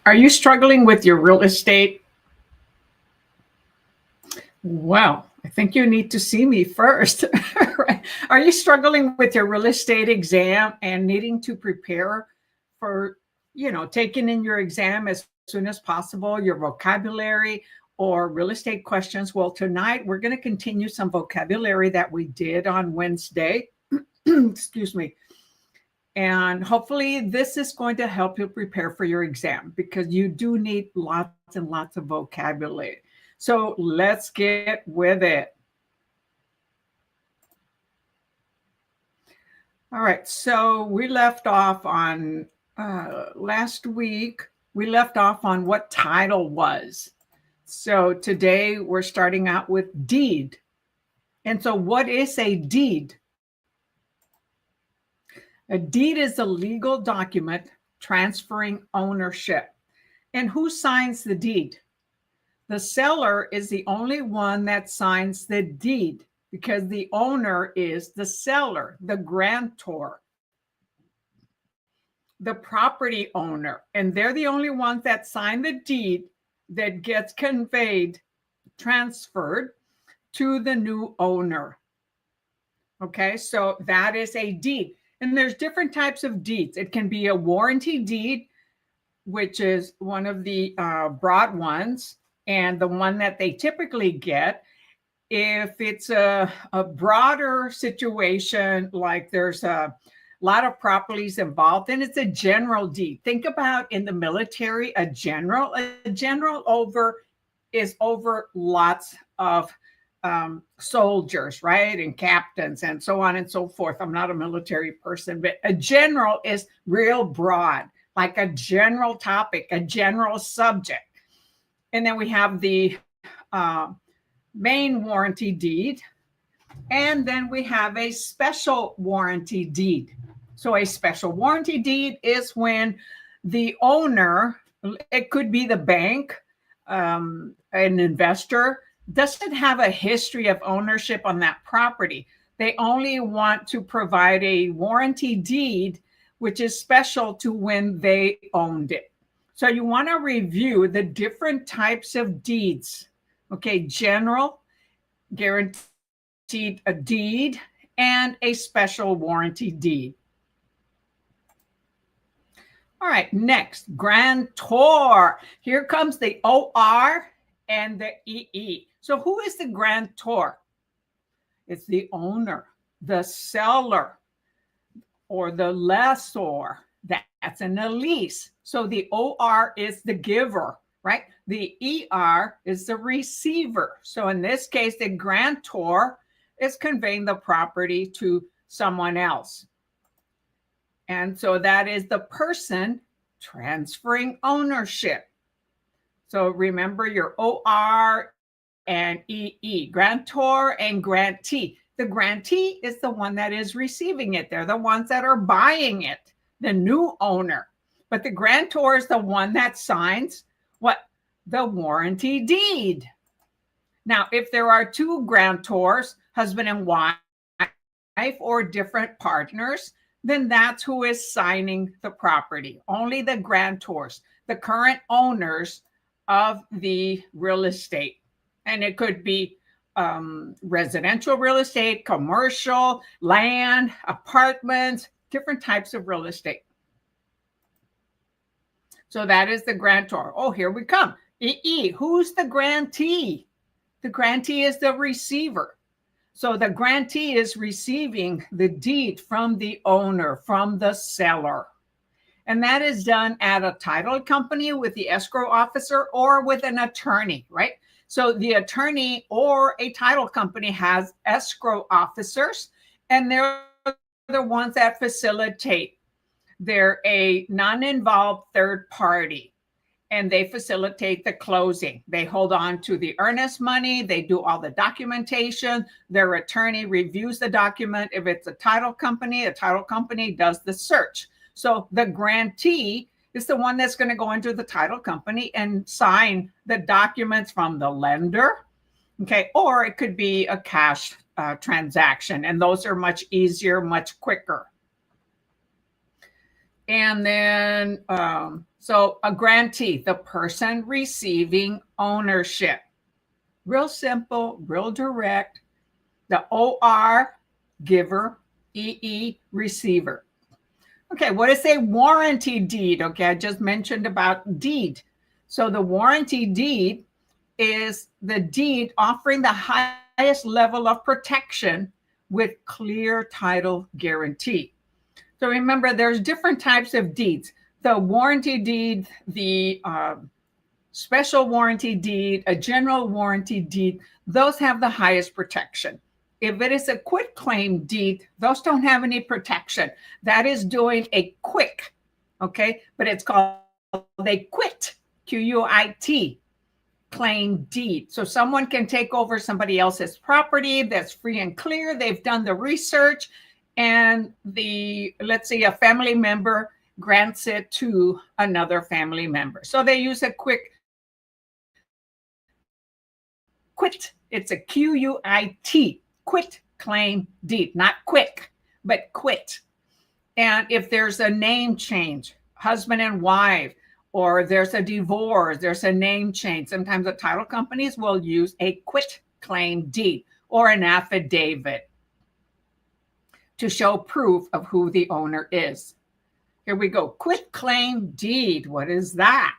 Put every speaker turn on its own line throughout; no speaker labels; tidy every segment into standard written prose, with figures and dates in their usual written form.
Are you struggling with your real estate? Well, I think you need to see me first. Right? Are you struggling with your real estate exam and needing to prepare for, taking in your exam as soon as possible, your vocabulary or real estate questions? Well, tonight we're going to continue some vocabulary that we did on Wednesday. Excuse me. And hopefully this is going to help you prepare for your exam because you do need lots and lots of vocabulary. So let's get with it. All right, so we left off on last week, we left off on what title was. So today we're starting out with deed. And so what is a deed? A deed is a legal document transferring ownership. And who signs the deed? The seller is the only one that signs the deed because the owner is the seller, the grantor, the property owner. And they're the only ones that sign the deed that gets conveyed, transferred to the new owner. Okay, so that is a deed. And there's different types of deeds. It can be a warranty deed, which is one of the broad ones, and the one that they typically get. If it's a broader situation, like there's a lot of properties involved, then it's a general deed. Think about in the military, a general is over lots of soldiers, right? And captains and so on and so forth. I'm not a military person, but a general is real broad, like a general topic, a general subject. And then we have the main warranty deed. And then we have a special warranty deed. So a special warranty deed is when the owner, it could be the bank, an investor, doesn't have a history of ownership on that property. They only want to provide a warranty deed, which is special to when they owned it. So you want to review the different types of deeds. Okay, general, guaranteed a deed, and a special warranty deed. All right, next, grantor. Here comes the OR and the EE. So who is the grantor? It's the owner, the seller, or the lessor. That's in a lease. So the OR is the giver, right? The ER is the receiver. So in this case, the grantor is conveying the property to someone else. And so that is the person transferring ownership. So remember your OR and EE, grantor and grantee. The grantee is the one that is receiving it. They're the ones that are buying it, the new owner. But the grantor is the one that signs what? The warranty deed. Now, if there are two grantors, husband and wife, or different partners, then that's who is signing the property. Only the grantors, the current owners of the real estate. And it could be residential real estate, commercial, land, apartments, different types of real estate. So that is the grantor. Oh, here we come. EE, who's the grantee? The grantee is the receiver. So the grantee is receiving the deed from the owner, from the seller. And that is done at a title company with the escrow officer or with an attorney, right? So the attorney or a title company has escrow officers, and they're the ones that facilitate. They're a non-involved third party, and they facilitate the closing. They hold on to the earnest money. They do all the documentation. Their attorney reviews the document. If it's a title company does the search. So the grantee is the one that's going to go into the title company and sign the documents from the lender. Okay, or it could be a cash transaction, and those are much easier, much quicker. And then So a grantee, the person receiving ownership. Real simple, real direct. The OR, giver, EE, receiver. Okay, what is a warranty deed? Okay, I just mentioned about deed. So the warranty deed is the deed offering the highest level of protection with clear title guarantee. So remember, there's different types of deeds. The warranty deed, the special warranty deed, a general warranty deed, those have the highest protection. If it is a quit claim deed, those don't have any protection. That is doing a quick, okay? But it's called a quit, Q-U-I-T, claim deed. So someone can take over somebody else's property that's free and clear. They've done the research, and let's say a family member grants it to another family member. So they use a quit. It's a Q-U-I-T, quit claim deed, not quick, but quit. And if there's a name change, husband and wife, or there's a divorce, there's a name change, sometimes the title companies will use a quit claim deed or an affidavit to show proof of who the owner is. Here we go. Quit claim deed. What is that?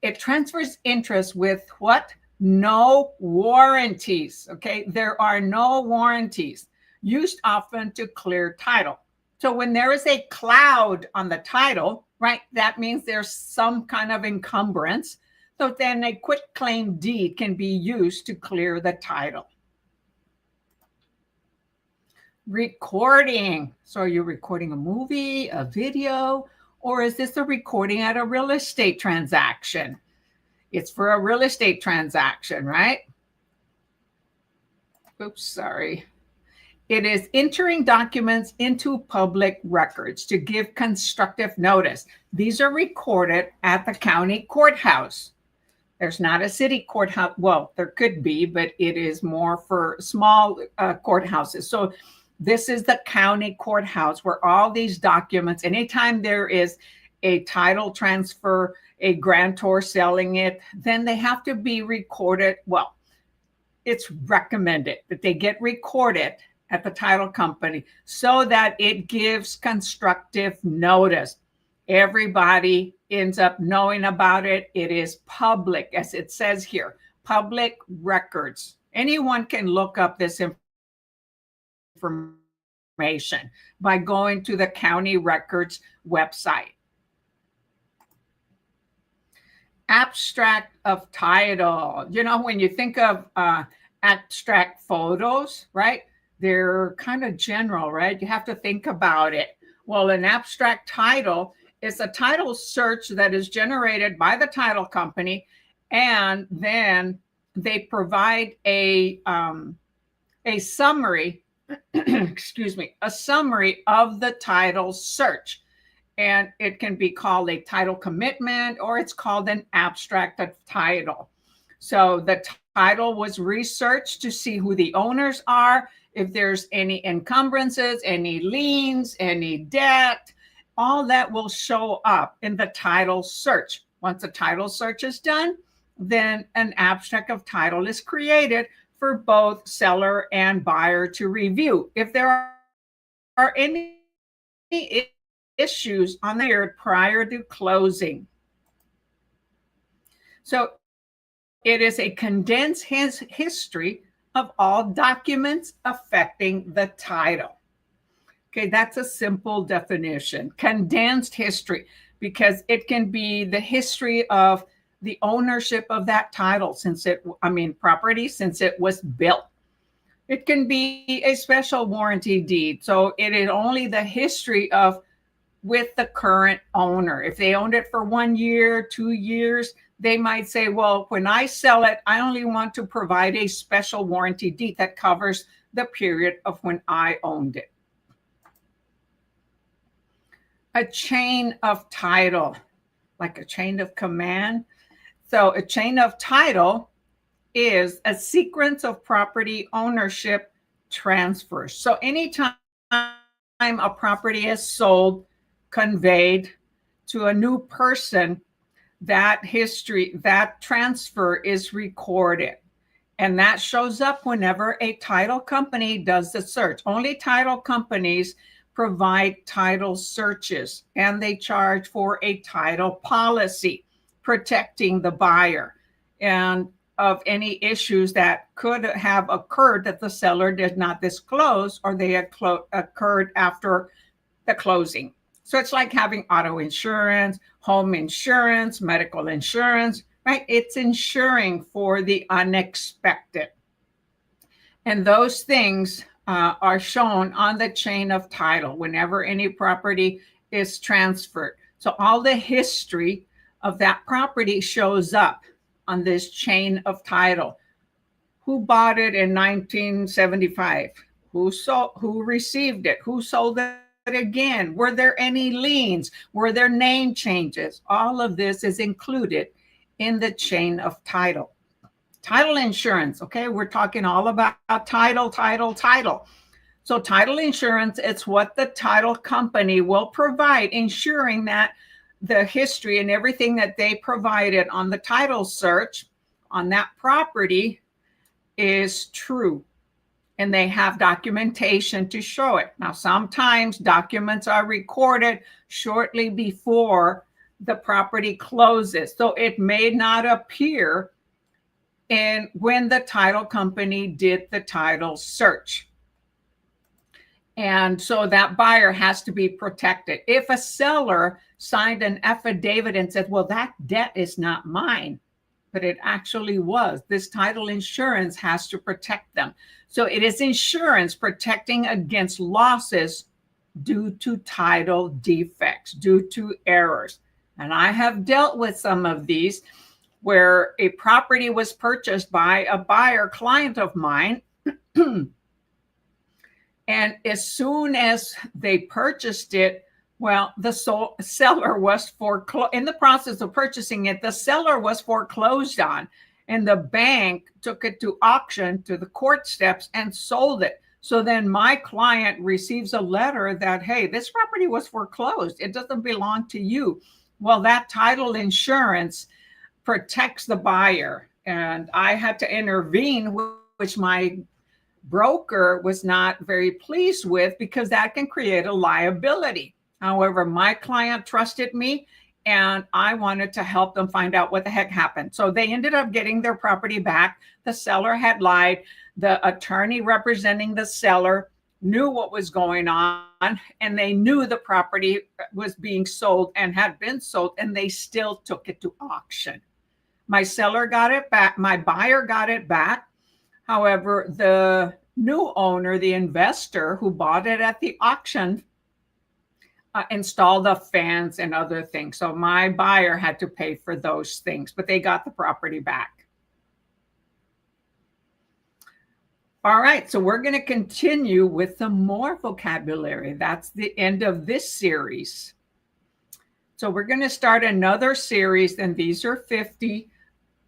It transfers interest with what? No warranties. Okay, there are no warranties, used often to clear title. So when there is a cloud on the title, right, that means there's some kind of encumbrance. So then a quit claim deed can be used to clear the title. Recording. So are you recording a movie, a video, or is this a recording at a real estate transaction? It's for a real estate transaction, right? Oops, sorry. It is entering documents into public records to give constructive notice. These are recorded at the county courthouse. There's not a city courthouse. Well, there could be, but it is more for small courthouses. So this is the county courthouse where all these documents, anytime there is a title transfer, a grantor selling it, then they have to be recorded. Well, it's recommended that they get recorded at the title company so that it gives constructive notice. Everybody ends up knowing about it. It is public, as it says here, public records. Anyone can look up this information by going to the county records website. Abstract of title. You know, when you think of abstract photos, right? They're kind of general, right? You have to think about it. Well, an abstract title is a title search that is generated by the title company, and then they provide a summary, excuse me, a summary of the title search. And it can be called a title commitment, or it's called an abstract of title. So the title was researched to see who the owners are, if there's any encumbrances, any liens, any debt, all that will show up in the title search. Once the title search is done, then an abstract of title is created for both seller and buyer to review. If there are any issues on there prior to closing. So it is a condensed history of all documents affecting the title. Okay, that's a simple definition. Condensed history, because it can be the history of the ownership of that title property since it was built. It can be a special warranty deed. So it is only the history of with the current owner. If they owned it for 1 year, 2 years, they might say, well, when I sell it, I only want to provide a special warranty deed that covers the period of when I owned it. A chain of title, like a chain of command. So a chain of title is a sequence of property ownership transfers. So anytime a property is sold, conveyed, to a new person, that history, that transfer is recorded. And that shows up whenever a title company does the search. Only title companies provide title searches, and they charge for a title policy protecting the buyer and of any issues that could have occurred that the seller did not disclose, or they had occurred after the closing. So it's like having auto insurance, home insurance, medical insurance, right? It's insuring for the unexpected. And those things are shown on the chain of title whenever any property is transferred. So all the history of that property shows up on this chain of title. Who bought it in 1975? Who received it? Who sold it again? Were there any liens? Were there name changes? All of this is included in the chain of title. Title insurance, okay? We're talking all about title. So title insurance, it's what the title company will provide, ensuring that the history and everything that they provided on the title search on that property is true. And they have documentation to show it. Now, sometimes documents are recorded shortly before the property closes. So it may not appear in when the title company did the title search. And so that buyer has to be protected. If a seller signed an affidavit and said, well, that debt is not mine, but it actually was, this title insurance has to protect them. So it is insurance protecting against losses due to title defects, due to errors. And I have dealt with some of these where a property was purchased by a buyer client of mine. And as soon as they purchased it, well, the seller was foreclosed. In the process of purchasing it, the seller was foreclosed on, and the bank took it to auction, to the court steps, and sold it. So then my client receives a letter that, hey, this property was foreclosed. It doesn't belong to you. Well, that title insurance protects the buyer. And I had to intervene, which my broker was not very pleased with, because that can create a liability. However, my client trusted me, and I wanted to help them find out what the heck happened. So they ended up getting their property back. The seller had lied. The attorney representing the seller knew what was going on, and they knew the property was being sold and had been sold, and they still took it to auction. My seller got it back. My buyer got it back. However, the new owner, the investor who bought it at the auction, installed the fans and other things. So my buyer had to pay for those things, but they got the property back. All right, so we're going to continue with some more vocabulary. That's the end of this series. So we're going to start another series, and these are 50.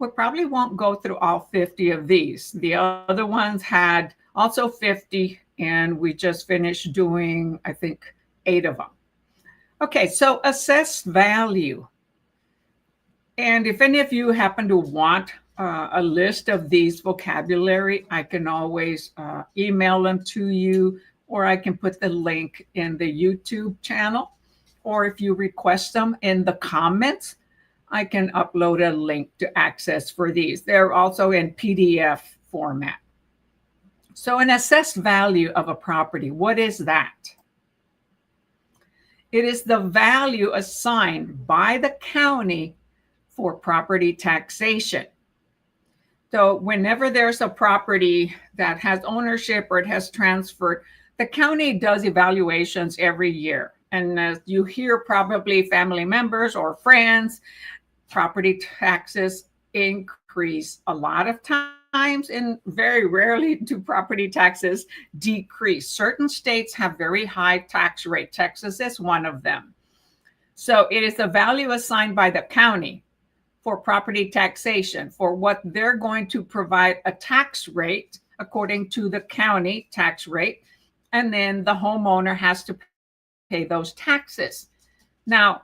We probably won't go through all 50 of these. The other ones had also 50, and we just finished doing, I think, 8 of them. Okay, so assessed value. And if any of you happen to want a list of these vocabulary, I can always email them to you, or I can put the link in the YouTube channel. Or if you request them in the comments, I can upload a link to access for these. They're also in PDF format. So an assessed value of a property, what is that? It is the value assigned by the county for property taxation. So whenever there's a property that has ownership or it has transferred, the county does evaluations every year. And as you hear, probably family members or friends, property taxes increase a lot of times, and very rarely do property taxes decrease. Certain states have very high tax rate. Texas is one of them. So it is the value assigned by the county for property taxation, for what they're going to provide a tax rate according to the county tax rate, and then the homeowner has to pay those taxes. Now,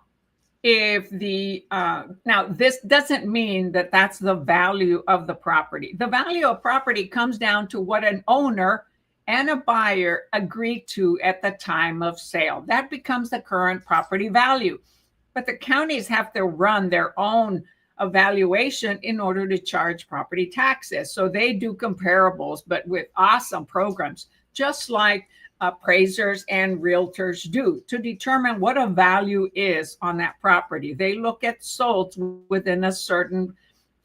if the now this doesn't mean that that's the value of the property. The value of property comes down to what an owner and a buyer agree to at the time of sale. That becomes the current property value. But the counties have to run their own evaluation in order to charge property taxes. So they do comparables, but with awesome programs, just like appraisers and realtors do, to determine what a value is on that property. They look at sold within a certain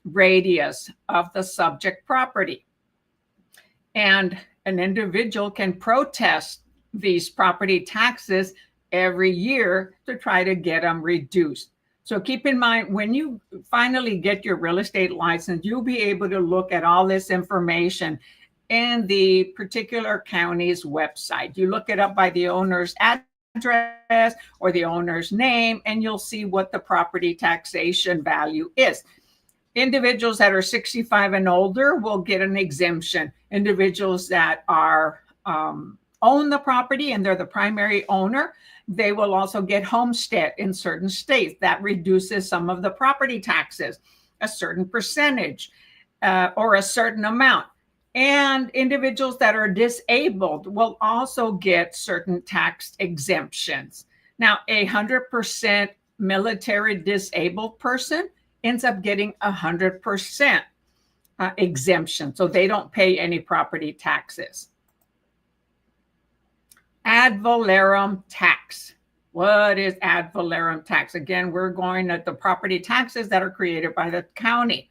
radius of the subject property. And an individual can protest these property taxes every year to try to get them reduced. So keep in mind, when you finally get your real estate license, you'll be able to look at all this information in the particular county's website. You look it up by the owner's address or the owner's name, and you'll see what the property taxation value is. Individuals that are 65 and older will get an exemption. Individuals that are own the property and they're the primary owner, they will also get homestead in certain states. That reduces some of the property taxes, a certain percentage or a certain amount. And individuals that are disabled will also get certain tax exemptions. Now, 100% military disabled person ends up getting 100% exemption. So they don't pay any property taxes. Ad valorem tax. What is ad valorem tax? Again, we're going at the property taxes that are created by the county.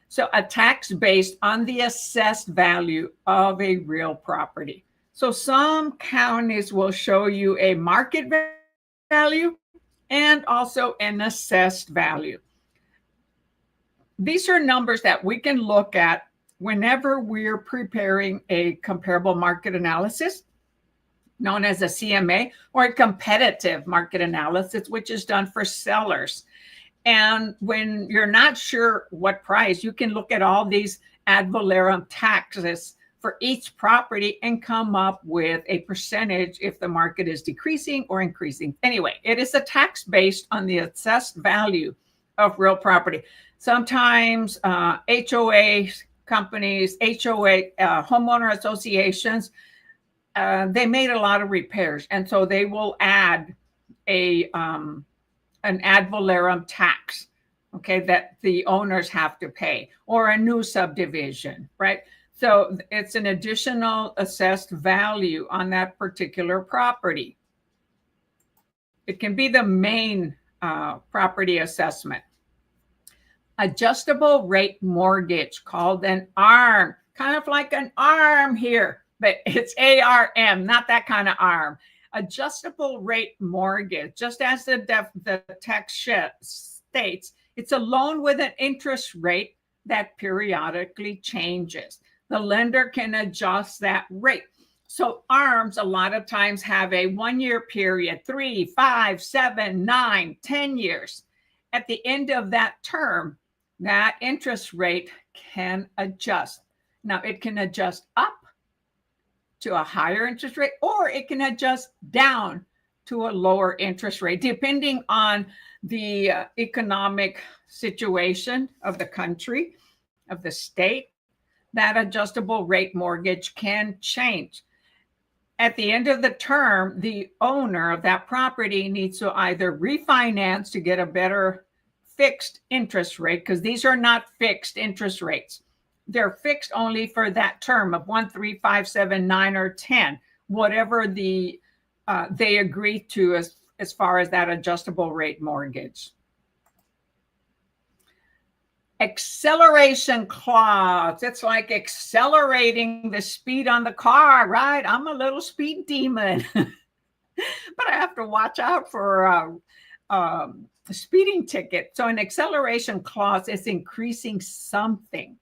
So a tax based on the assessed value of a real property. So some counties will show you a market value and also an assessed value. These are numbers that we can look at whenever we're preparing a comparable market analysis, known as a CMA, or a competitive market analysis, which is done for sellers. And when you're not sure what price, you can look at all these ad valorem taxes for each property and come up with a percentage if the market is decreasing or increasing. Anyway, it is a tax based on the assessed value of real property. Sometimes HOA companies, HOA homeowner associations, they made a lot of repairs, and so they will add an ad valorem tax, okay, that the owners have to pay, or a new subdivision, right? So it's an additional assessed value on that particular property. It can be the main property assessment. Adjustable rate mortgage, called an ARM, kind of like an arm here, but it's ARM, not that kind of arm. Adjustable rate mortgage, just as the text states, it's a loan with an interest rate that periodically changes. The lender can adjust that rate. So ARMs a lot of times have a 1-year period, 3, 5, 7, 9, 10 years. At the end of that term, that interest rate can adjust. Now, it can adjust up to a higher interest rate, or it can adjust down to a lower interest rate, depending on the economic situation of the country, of the state. That adjustable rate mortgage can change. At the end of the term, the owner of that property needs to either refinance to get a better fixed interest rate, because these are not fixed interest rates. They're fixed only for that term of 1, 3, 5, 7, 9, or 10, whatever they agree to as far as that adjustable rate mortgage. Acceleration clause. It's like accelerating the speed on the car, right? I'm a little speed demon, but I have to watch out for a speeding ticket. So an acceleration clause is increasing something.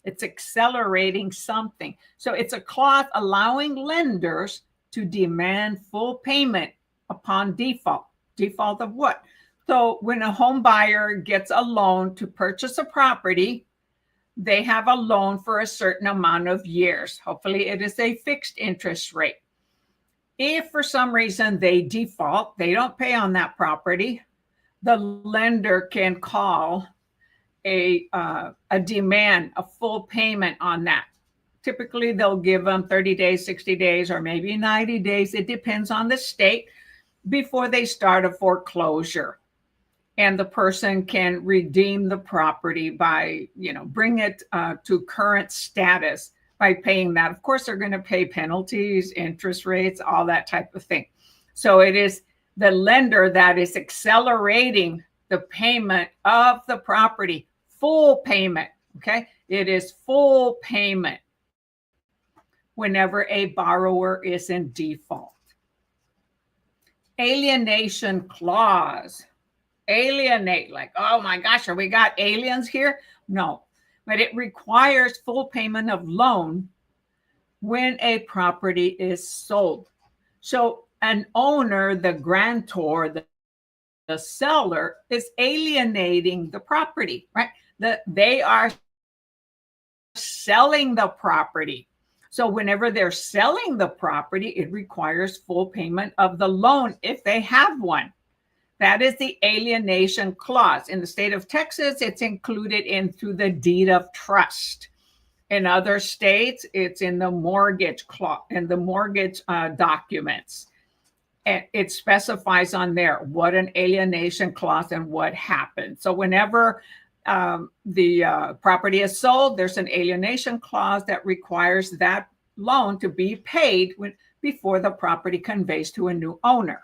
It's accelerating something. So it's a clause allowing lenders to demand full payment upon default. Default of what? So when a home buyer gets a loan to purchase a property, they have a loan for a certain amount of years. Hopefully it is a fixed interest rate. If for some reason they default, they don't pay on that property, the lender can call a demand, a full payment on that. Typically, they'll give them 30 days, 60 days, or maybe 90 days. It depends on the state before they start a foreclosure. And the person can redeem the property by, bring it to current status by paying that. Of course, they're going to pay penalties, interest rates, all that type of thing. So it is the lender that is accelerating the payment of the property, full payment, okay? It is full payment whenever a borrower is in default. Alienation clause. Alienate, like, oh my gosh, we got aliens here? No, but it requires full payment of loan when a property is sold. So an owner, the grantor, the seller, is alienating the property, right? They are selling the property. So whenever they're selling the property, it requires full payment of the loan if they have one. That is the alienation clause. In the state of Texas, it's included in through the deed of trust. In other states, it's in the mortgage clause, in the mortgage documents. And it specifies on there what an alienation clause and what happens. So whenever the property is sold, there's an alienation clause that requires that loan to be paid before the property conveys to a new owner.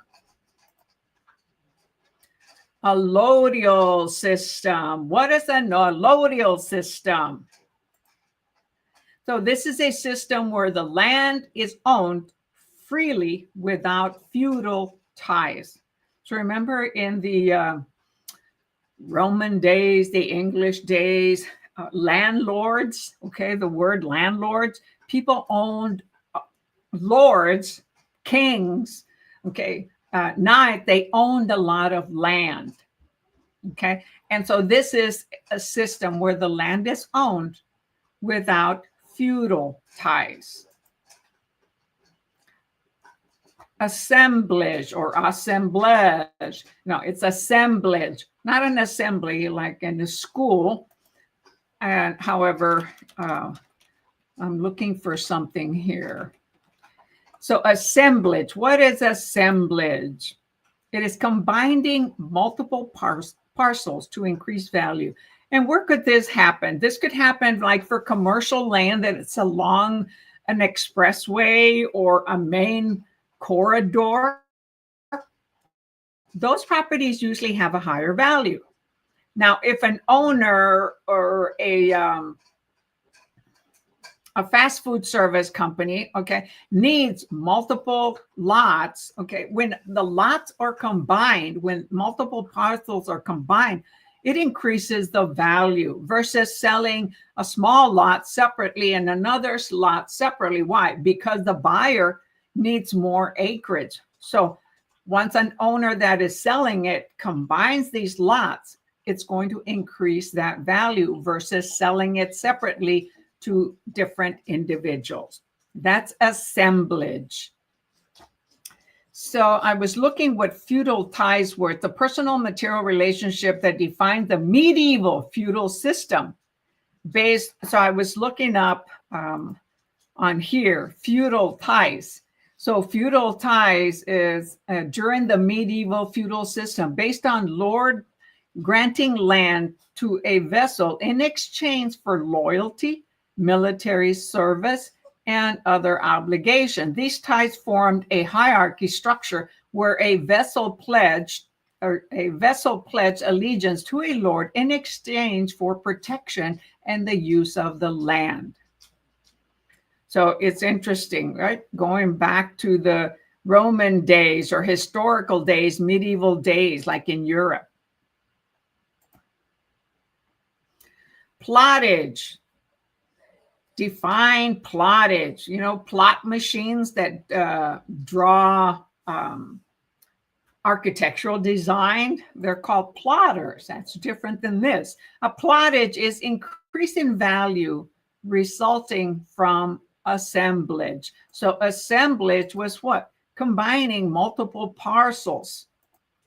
Allodial system. What is an allodial system? So this is a system where the land is owned freely without feudal ties. So remember in the Roman days, the English days, landlords, okay, the word landlords, people owned lords, kings, okay, they owned a lot of land, okay? And so this is a system where the land is owned without feudal ties. Assemblage or assemblage. No, it's assemblage, not an assembly like in the school. And however, I'm looking for something here. So assemblage, what is assemblage? It is combining multiple parcels to increase value. And where could this happen? This could happen like for commercial land that it's along an expressway or a main corridor. Those properties usually have a higher value. Now, if an owner or a fast food service company, okay, needs multiple lots, okay, when the lots are combined, when multiple parcels are combined, it increases the value versus selling a small lot separately and another lot separately. Why? Because the buyer needs more acreage. So once an owner that is selling it combines these lots, it's going to increase that value versus selling it separately to different individuals. That's assemblage. So I was looking what feudal ties were. The personal material relationship that defined the medieval feudal system. So I was looking up on here, feudal ties. So feudal ties is during the medieval feudal system, based on lord granting land to a vassal in exchange for loyalty, military service, and other obligation. These ties formed a hierarchy structure where a vassal pledged allegiance to a lord in exchange for protection and the use of the land. So it's interesting, right? Going back to the Roman days or historical days, medieval days, like in Europe. Plottage. Define plottage. You know, plot machines that draw architectural design, they're called plotters. That's different than this. A plottage is increase in value resulting from assemblage. So assemblage was what? Combining multiple parcels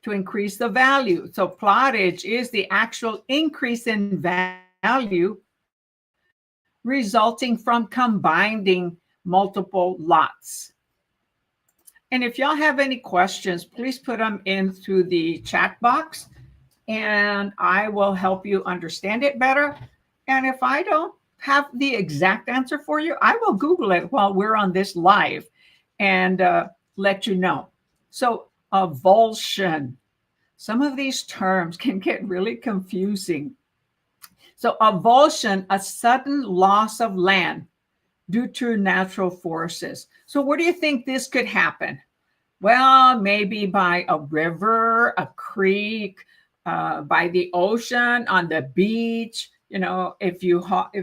to increase the value. So plottage is the actual increase in value resulting from combining multiple lots. And if y'all have any questions, please put them into the chat box and I will help you understand it better. And if I don't have the exact answer for you, I will Google it while we're on this live and let you know. So avulsion. Some of these terms can get really confusing. So avulsion, a sudden loss of land due to natural forces. So where do you think this could happen? Well, maybe by a river, a creek, by the ocean, on the beach. You know, if you have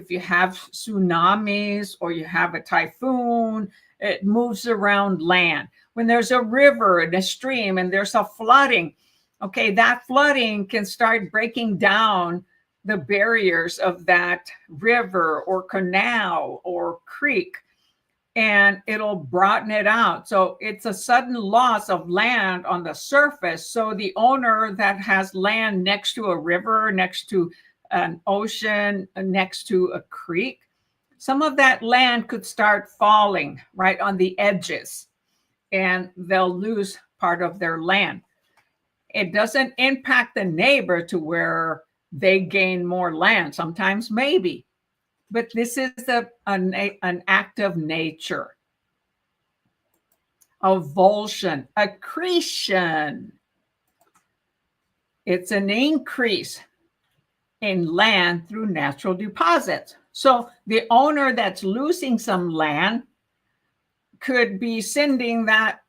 tsunamis or you have a typhoon, it moves around land. When there's a river and a stream and there's a flooding, okay, that flooding can start breaking down the barriers of that river or canal or creek, and it'll broaden it out. So it's a sudden loss of land on the surface. So the owner that has land next to a river, next to an ocean, next to a creek, some of that land could start falling right on the edges and they'll lose part of their land. It doesn't impact the neighbor to where they gain more land. Sometimes maybe, but this is an act of nature. Avulsion, accretion. It's an increase in land through natural deposits. So the owner that's losing some land could be sending that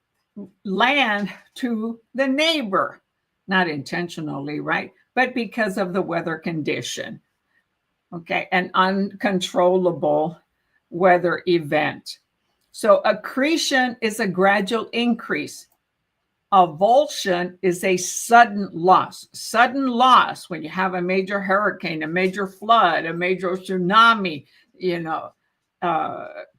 land to the neighbor, not intentionally, right? But because of the weather condition. Okay, an uncontrollable weather event. So accretion is a gradual increase. Avulsion is a sudden loss. Sudden loss when you have a major hurricane, a major flood, a major tsunami,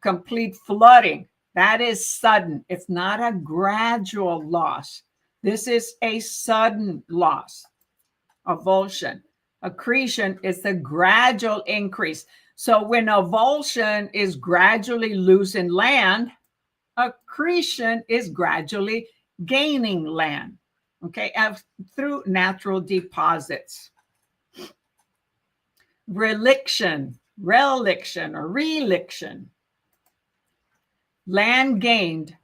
complete flooding. That is sudden. It's not a gradual loss. This is a sudden loss. Avulsion. Accretion is the gradual increase. So when avulsion is gradually losing land, accretion is gradually gaining land, okay, through natural deposits. Reliction, or reliction. Land gained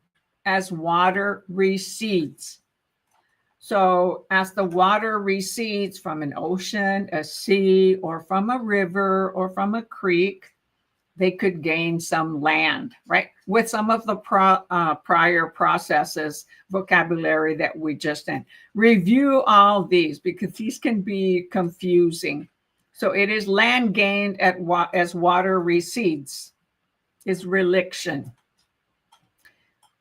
as water recedes. So as the water recedes from an ocean, a sea, or from a river, or from a creek, they could gain some land, right? With some of the prior processes, vocabulary that we just did. Review all these because these can be confusing. So it is land gained as water recedes, is reliction.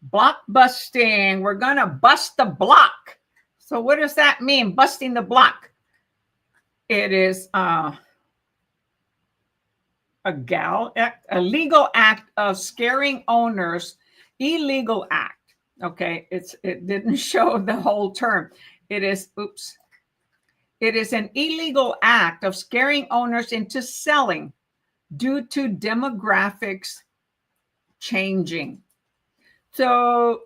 Block busting, we're gonna bust the block. So what does that mean, busting the block? It is a legal act of scaring owners, illegal act. Okay, it didn't show the whole term. It is an illegal act of scaring owners into selling due to demographics changing. So,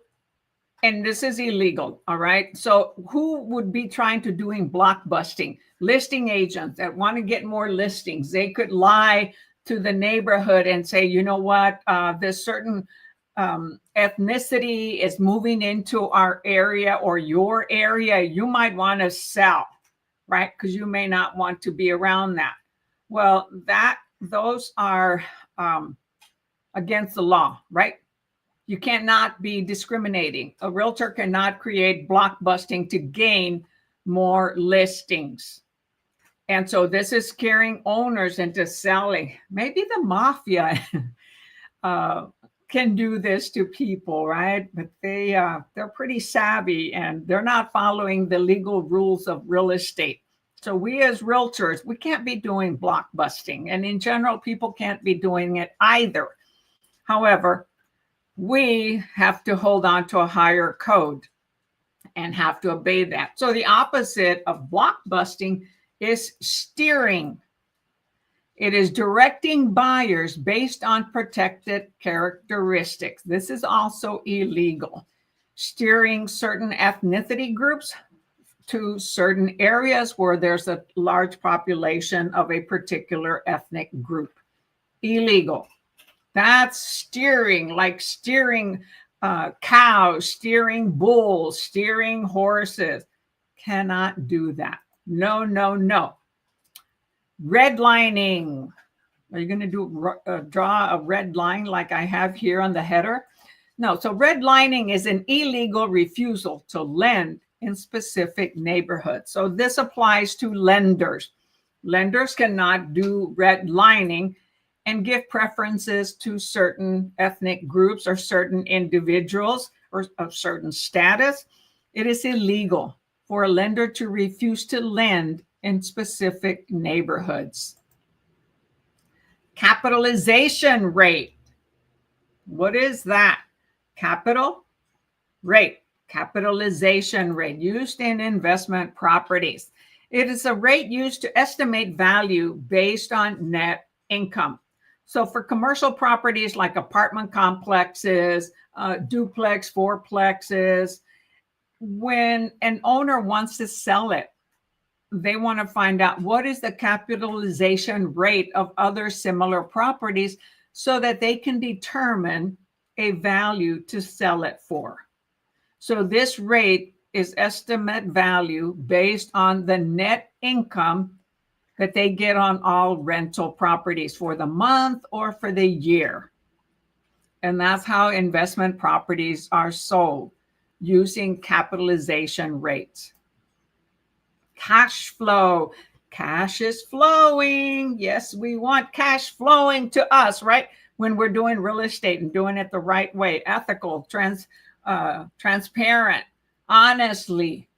and this is illegal, all right? So who would be trying to doing block busting? Listing agents that want to get more listings. They could lie to the neighborhood and say, you know what, this certain ethnicity is moving into our area or your area. You might want to sell, right? Because you may not want to be around that. Well, those are against the law, right? You cannot be discriminating. A realtor cannot create block busting to gain more listings. And so this is scaring owners into selling. Maybe the mafia can do this to people, right? But they're pretty savvy and they're not following the legal rules of real estate. So we as realtors, we can't be doing block busting. And in general, people can't be doing it either. However, we have to hold on to a higher code. and have to obey that. So the opposite of blockbusting is steering. It is directing buyers based on protected characteristics. This is also illegal. Steering certain ethnicity groups to certain areas where there's a large population of a particular ethnic group. Illegal. That's steering, like steering cows, steering bulls, steering horses. Cannot do that. No, no, no. Redlining. Are you going to draw a red line like I have here on the header? No. So redlining is an illegal refusal to lend in specific neighborhoods. So this applies to lenders. Lenders cannot do redlining and give preferences to certain ethnic groups or certain individuals or of certain status. It is illegal for a lender to refuse to lend in specific neighborhoods. Capitalization rate. What is that? Capital rate. Capitalization rate used in investment properties. It is a rate used to estimate value based on net income. So for commercial properties like apartment complexes, duplex, fourplexes, when an owner wants to sell it, they want to find out what is the capitalization rate of other similar properties so that they can determine a value to sell it for. So this rate is estimate value based on the net income that they get on all rental properties for the month or for the year. And that's how investment properties are sold, using capitalization rates. Cash flow. Cash is flowing. Yes, we want cash flowing to us, right? When we're doing real estate and doing it the right way, ethical, transparent, honestly.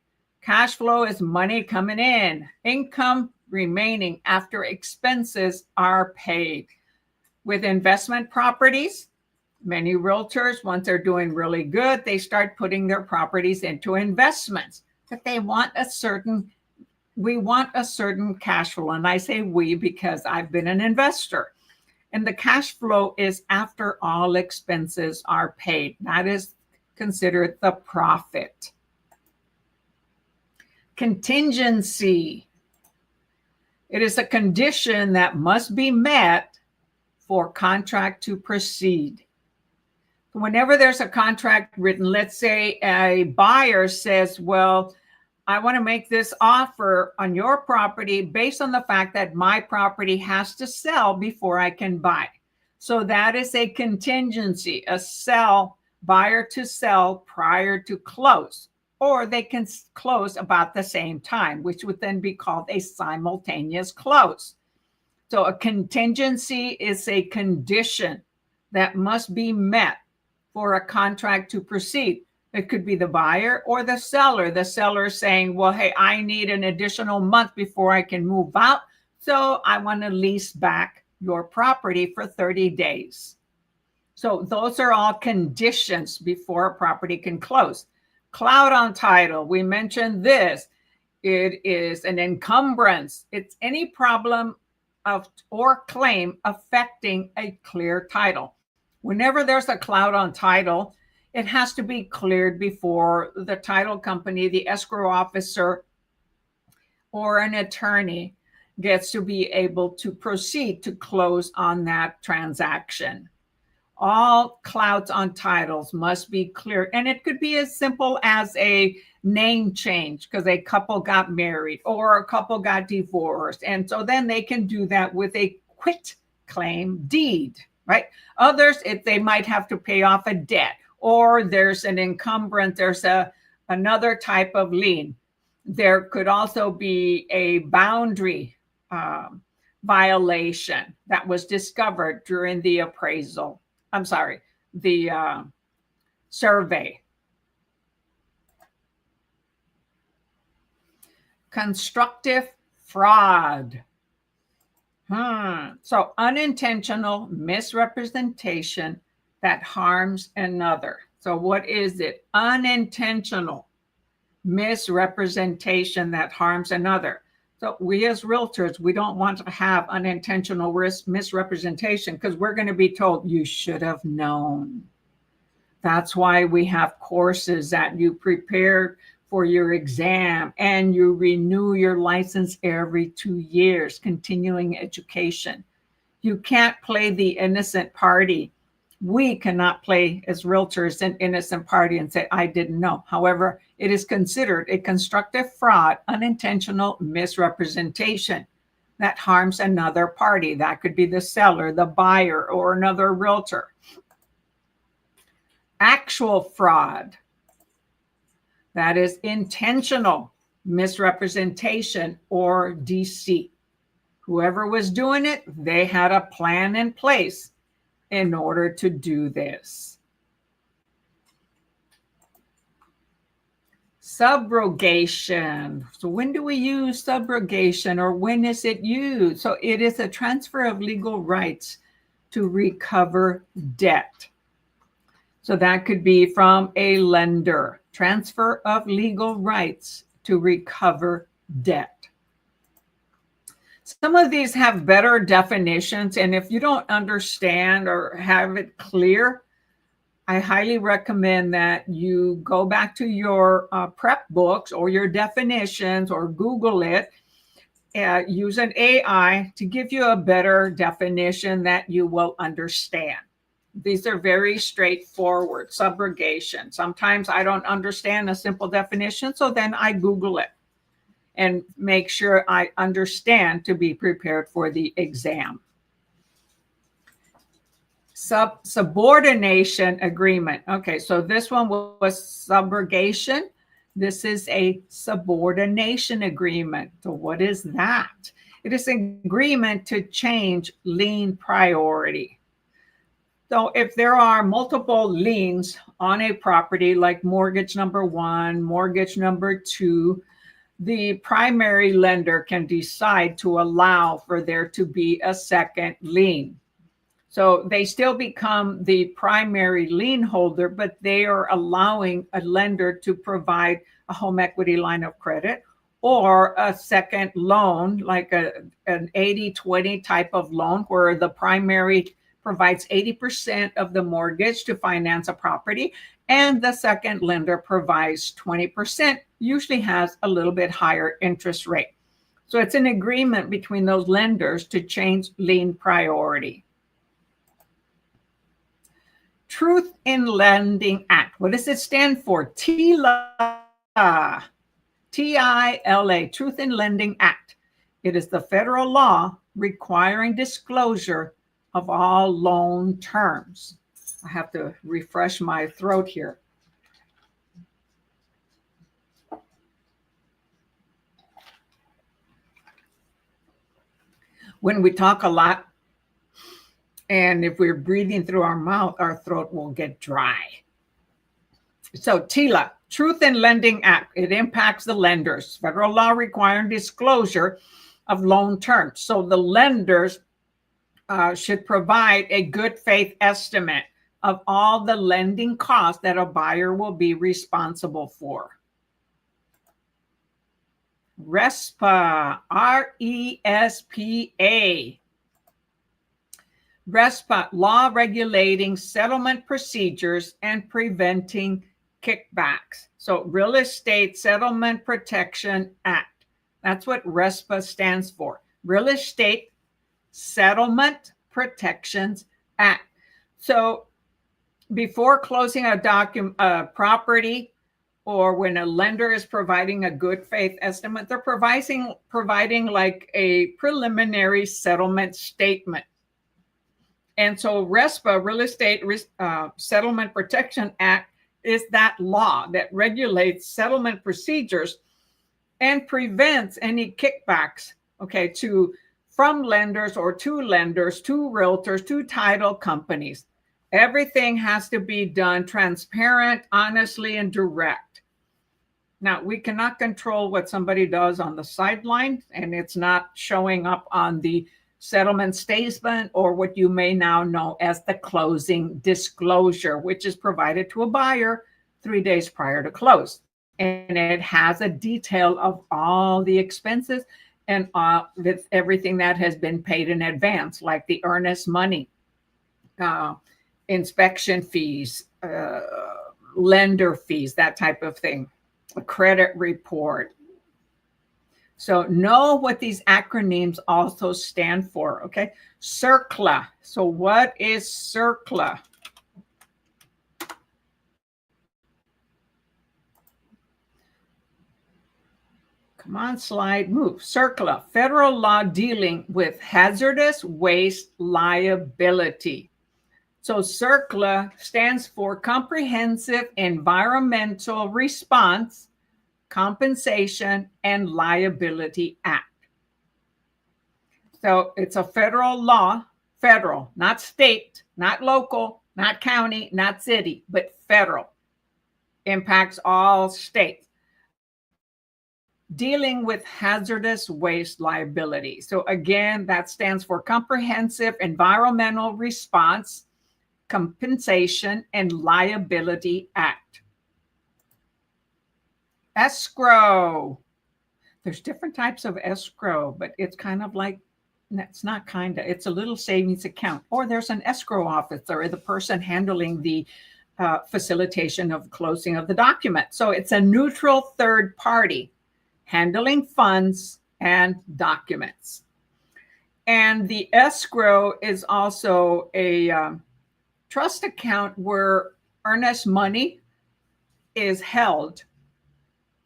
Cash flow is money coming in, income remaining after expenses are paid. With investment properties, many realtors, once they're doing really good, they start putting their properties into investments. But we want a certain cash flow. And I say we because I've been an investor. And the cash flow is after all expenses are paid. That is considered the profit. Contingency. It is a condition that must be met for contract to proceed. Whenever there's a contract written, let's say a buyer says, well, I want to make this offer on your property based on the fact that my property has to sell before I can buy. So that is a contingency, a buyer to sell prior to close, or they can close about the same time, which would then be called a simultaneous close. So a contingency is a condition that must be met for a contract to proceed. It could be the buyer or the seller. The seller saying, well, hey, I need an additional month before I can move out. So I want to lease back your property for 30 days. So those are all conditions before a property can close. Cloud on title. We mentioned this. It is an encumbrance. It's any problem or claim affecting a clear title. Whenever there's a cloud on title, it has to be cleared before the title company, the escrow officer, or an attorney gets to be able to proceed to close on that transaction. All clouds on titles must be cleared. And it could be as simple as a name change because a couple got married or a couple got divorced. And so then they can do that with a quit claim deed, right? Others, if they might have to pay off a debt, or there's an encumbrance, there's another type of lien. There could also be a boundary violation that was discovered during the appraisal. I'm sorry, the survey. Constructive fraud. So unintentional misrepresentation that harms another. So what is it? Unintentional misrepresentation that harms another. So we as realtors, we don't want to have unintentional misrepresentation because we're going to be told you should have known. That's why we have courses that you prepare for your exam and you renew your license every 2 years, continuing education. You can't play the innocent party. We cannot play as realtors an innocent party and say, I didn't know. However, it is considered a constructive fraud, unintentional misrepresentation that harms another party. That could be the seller, the buyer, or another realtor. Actual fraud, that is intentional misrepresentation or deceit. Whoever was doing it, they had a plan in place in order to do this. Subrogation. So when do we use subrogation, or when is it used? So it is a transfer of legal rights to recover debt. So that could be from a lender. Transfer of legal rights to recover debt. Some of these have better definitions, and if you don't understand or have it clear, I highly recommend that you go back to your prep books or your definitions, or Google it, use an AI to give you a better definition that you will understand. These are very straightforward. Subrogation. Sometimes I don't understand a simple definition, so then I Google it and make sure I understand to be prepared for the exam. Subordination agreement. Okay, so this one was subrogation. This is a subordination agreement. So what is that? It is an agreement to change lien priority. So if there are multiple liens on a property, like mortgage number 1, mortgage number 2, the primary lender can decide to allow for there to be a second lien. So they still become the primary lien holder, but they are allowing a lender to provide a home equity line of credit or a second loan, like an 80-20 type of loan, where the primary provides 80% of the mortgage to finance a property, and the second lender provides 20%, usually has a little bit higher interest rate. So it's an agreement between those lenders to change lien priority. Truth in Lending Act. What does it stand for? TILA. T-I-L-A, Truth in Lending Act. It is the federal law requiring disclosure of all loan terms. I have to refresh my throat here. When we talk a lot, and if we're breathing through our mouth, our throat will get dry. So TILA, Truth in Lending Act, it impacts the lenders. Federal law requiring disclosure of loan terms. So the lenders should provide a good faith estimate of all the lending costs that a buyer will be responsible for. RESPA, R-E-S-P-A. RESPA, law regulating settlement procedures and preventing kickbacks. So Real Estate Settlement Protection Act. That's what RESPA stands for. Real Estate Settlement Protections Act. So before closing a property, or when a lender is providing a good faith estimate, they're providing like a preliminary settlement statement. And so RESPA, Real Estate Settlement Protection Act, is that law that regulates settlement procedures and prevents any kickbacks, okay, from lenders or to lenders, to realtors, to title companies. Everything has to be done transparent, honestly, and direct. Now, we cannot control what somebody does on the sideline, and it's not showing up on the settlement statement, or what you may now know as the closing disclosure, which is provided to a buyer 3 days prior to close. and it has a detail of all the expenses and with everything that has been paid in advance, like the earnest money, inspection fees, lender fees, that type of thing, a credit report. So know what these acronyms also stand for, okay? CERCLA. So what is CERCLA? Come on, slide, move. CERCLA, federal law dealing with hazardous waste liability. So CERCLA stands for Comprehensive Environmental Response, Compensation, and Liability Act. So it's a federal law, federal, not state, not local, not county, not city, but federal. Impacts all states. Dealing with hazardous waste liability. So again, that stands for Comprehensive Environmental Response, Compensation, and Liability Act. Escrow. There's different types of escrow, but it's kind of like, it's not kind of, it's a little savings account. Or there's an escrow officer, or the person handling the facilitation of closing of the document. So it's a neutral third party handling funds and documents. And the escrow is also a trust account where earnest money is held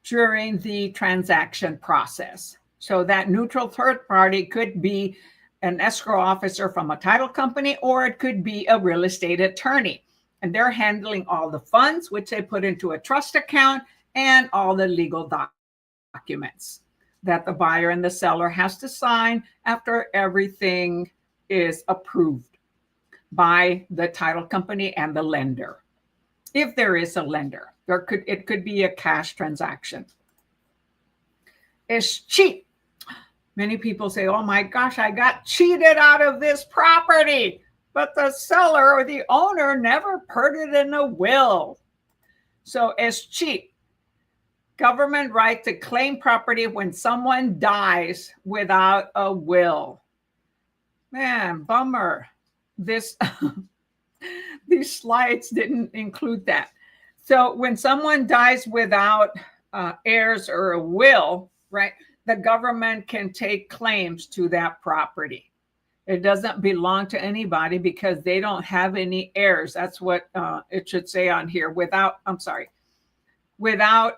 during the transaction process. So that neutral third party could be an escrow officer from a title company, or it could be a real estate attorney. And they're handling all the funds, which they put into a trust account, and all the legal documents that the buyer and the seller has to sign after everything is approved by the title company and the lender. If there is a lender, it could be a cash transaction. It's cheap. Many people say, oh my gosh, I got cheated out of this property, but the seller or the owner never put it in a will. So it's cheap. Government right to claim property when someone dies without a will. Man, bummer. These slides didn't include that. So when someone dies without heirs or a will, right, the government can take claims to that property. It doesn't belong to anybody because they don't have any heirs. That's what it should say on here. Without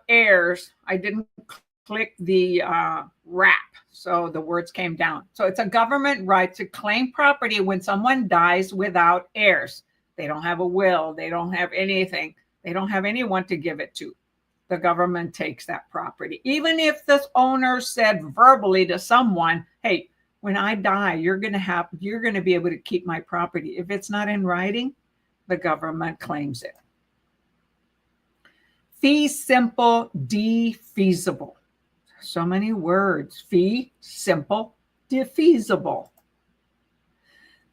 heirs. I didn't click the wrap, so the words came down. So it's a government right to claim property when someone dies without heirs. They don't have a will. They don't have anything. They don't have anyone to give it to. The government takes that property. Even if the owner said verbally to someone, hey, when I die, you're going to be able to keep my property. If it's not in writing, the government claims it. Fee simple, defeasible. So many words. Fee simple, defeasible.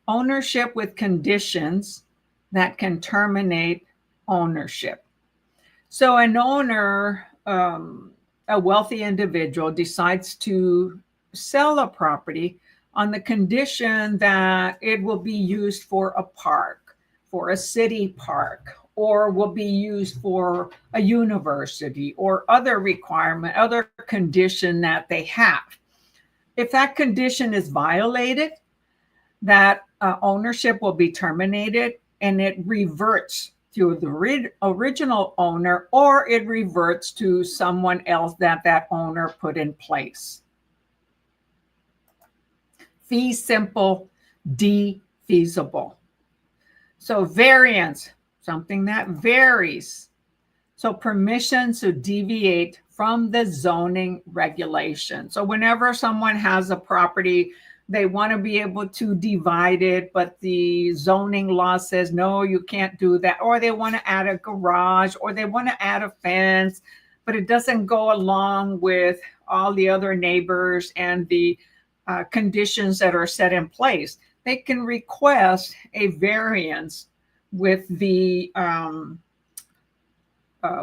Ownership with conditions that can terminate ownership. So an owner, a wealthy individual, decides to sell a property on the condition that it will be used for a park, for a city park, or will be used for a university or other requirement, other condition that they have. If that condition is violated, that ownership will be terminated and it reverts to the original owner, or it reverts to someone else that owner put in place. Fee simple, defeasible. So variance, something that varies. So permission to deviate from the zoning regulation. So whenever someone has a property, they want to be able to divide it, but the zoning law says, no, you can't do that. Or they want to add a garage, or they want to add a fence, but it doesn't go along with all the other neighbors and the conditions that are set in place. They can request a variance with the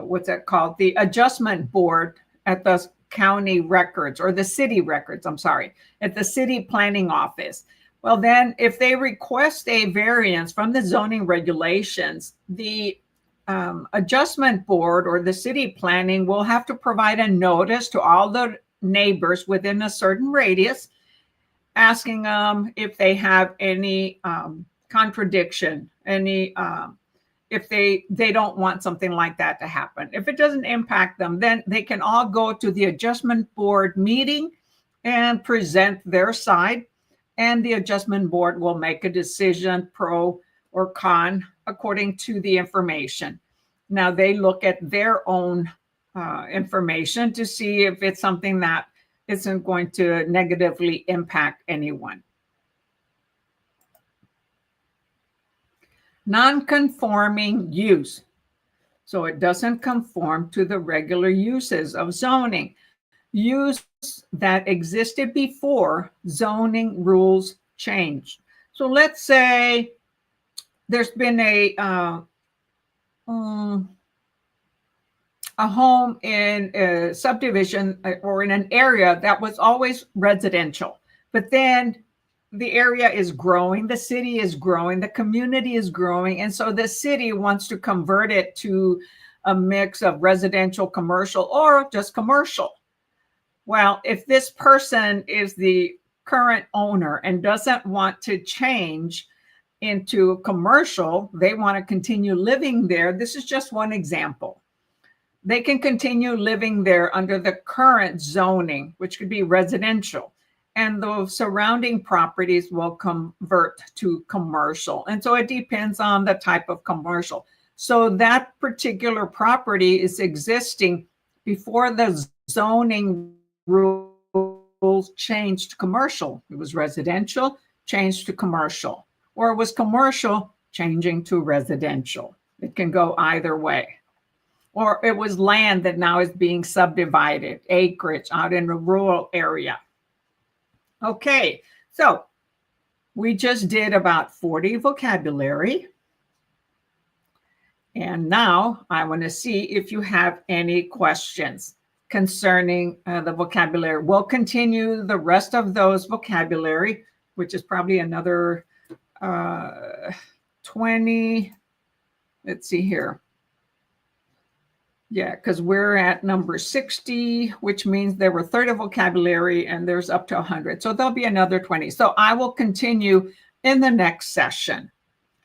what's that called? The adjustment board at the county records, or the city records, I'm sorry, at the city planning office. Well, then if they request a variance from the zoning regulations, the adjustment board or the city planning will have to provide a notice to all the neighbors within a certain radius, asking them if they have any contradiction, any if they don't want something like that to happen. If it doesn't impact them, then they can all go to the adjustment board meeting and present their side, and the adjustment board will make a decision, pro or con, according to the information. Now they look at their own information to see if it's something that isn't going to negatively impact anyone. Non-conforming use. So it doesn't conform to the regular uses of zoning. Use that existed before zoning rules changed. So let's say there's been a home in a subdivision or in an area that was always residential, but then the area is growing, the city is growing, the community is growing, and so the city wants to convert it to a mix of residential, commercial, or just commercial. Well, if this person is the current owner and doesn't want to change into commercial, they want to continue living there. This is just one example. They can continue living there under the current zoning, which could be residential, and the surrounding properties will convert to commercial. And so it depends on the type of commercial. So that particular property is existing before the zoning rules changed to commercial. It was residential, changed to commercial, or it was commercial, changing to residential. It can go either way. Or it was land that now is being subdivided, acreage out in a rural area. Okay, so we just did about 40 vocabulary. And now I want to see if you have any questions concerning the vocabulary. We'll continue the rest of those vocabulary, which is probably another 20. Let's see here. Yeah, because we're at number 60, which means there were 30 vocabulary and there's up to 100. So there'll be another 20. So I will continue in the next session.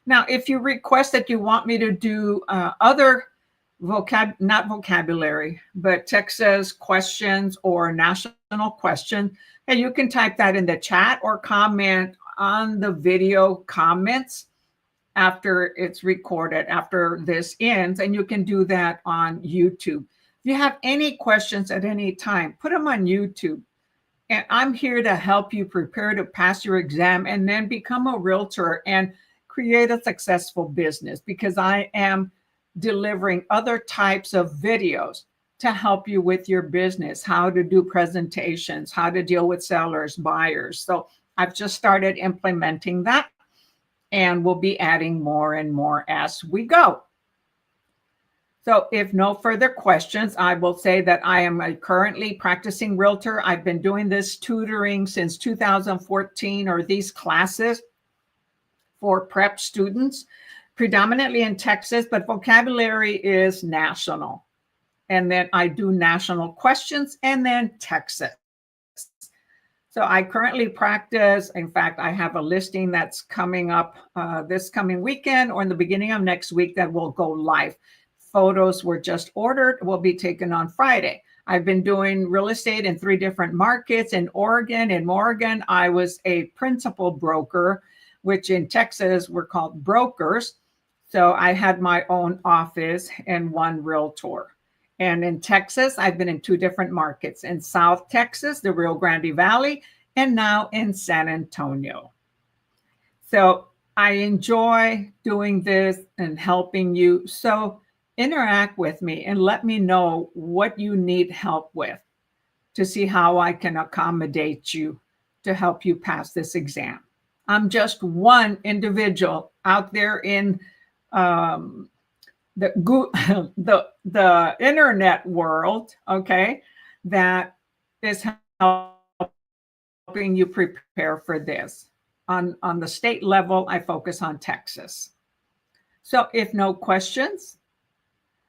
Now, if you request that you want me to do other not vocabulary, but Texas questions or national question, and you can type that in the chat or comment on the video comments after it's recorded, after this ends, and you can do that on YouTube. If you have any questions at any time, put them on YouTube. And I'm here to help you prepare to pass your exam and then become a realtor and create a successful business, because I am delivering other types of videos to help you with your business, how to do presentations, how to deal with sellers, buyers. So I've just started implementing that, and we'll be adding more and more as we go. So if no further questions, I will say that I am a currently practicing realtor. I've been doing this tutoring since 2014, or these classes for prep students, predominantly in Texas, but vocabulary is national. And then I do national questions and then Texas. So I currently practice. In fact, I have a listing that's coming up this coming weekend or in the beginning of next week that will go live. Photos were just ordered, will be taken on Friday. I've been doing real estate in 3 different markets. In Oregon, I was a principal broker, which in Texas were called brokers. So I had my own office and 1 realtor. And in Texas, I've been in 2 different markets, in South Texas, the Rio Grande Valley, and now in San Antonio. So I enjoy doing this and helping you. So interact with me and let me know what you need help with to see how I can accommodate you to help you pass this exam. I'm just one individual out there in the internet world, okay, that is helping you prepare for this. On the state level, I focus on Texas. So if no questions,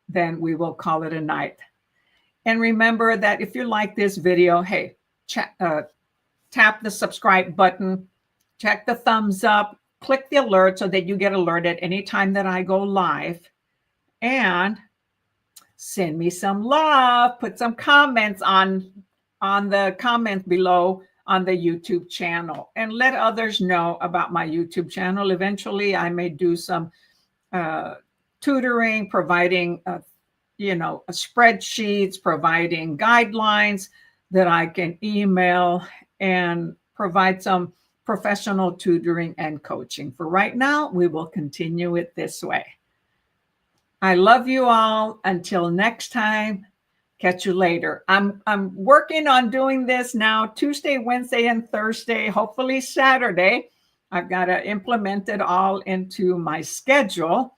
then we will call it a night. And remember that if you like this video, hey, tap the subscribe button, check the thumbs up, click the alert so that you get alerted anytime that I go live, and send me some love. Put some comments on the comments below on the YouTube channel, and let others know about my YouTube channel. Eventually, I may do some tutoring, providing spreadsheets, providing guidelines that I can email, and provide some professional tutoring and coaching. For right now, we will continue it this way. I love you all. Until next time, catch you later. I'm working on doing this now Tuesday, Wednesday, and Thursday, hopefully Saturday. I've got to implement it all into my schedule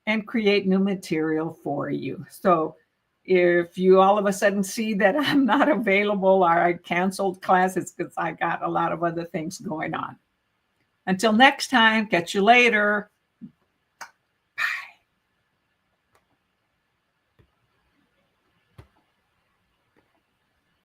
and create new material for you. So if you all of a sudden see that I'm not available or I canceled classes, because I got a lot of other things going on. Until next time, catch you later.